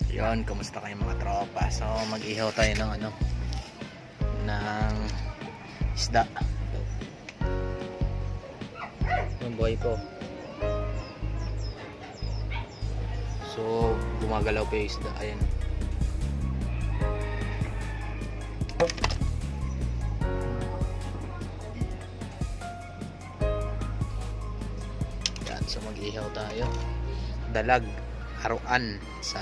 Yon, kumusta kayo mga tropa? So, mag-ihaw tayo ng ng isda. Yung buhay ko. So, gumagalaw pa yung isda. Ayan. Yan, so mag-ihaw tayo. Dalag. Aruan sa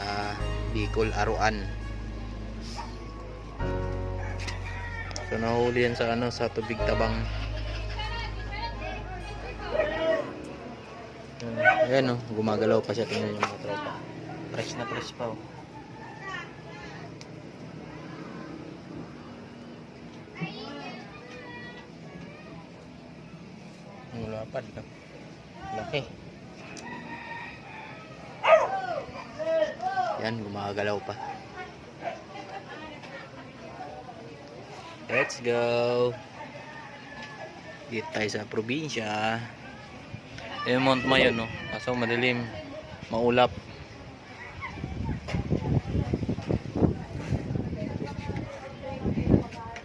Bicol, Aruan. So nahuli yan sa sa tubig tabang. Ayan gumagalaw pa siya, tingnan niyo mga tropa. Fresh na fresh pa Mulapad ka. Laki. Yan, gumagalaw pa. Let's go. Dito tayo sa probinsya. Yung Mount Mayon, no? Kaso madilim, maulap.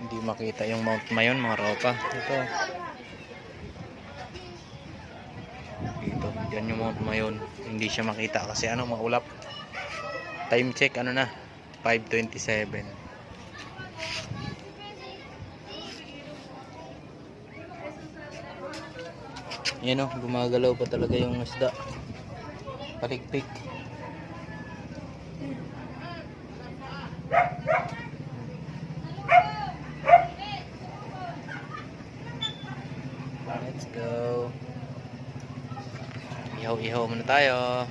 Hindi makita yung Mount Mayon, mga ropa. Ito. Dito, yan yung Mount Mayon. Hindi siya makita kasi maulap. Time check na 5:27. Yan gumagalaw pa talaga yung isda. Palikpik. Let's go. Ihaw-ihaw muna tayo.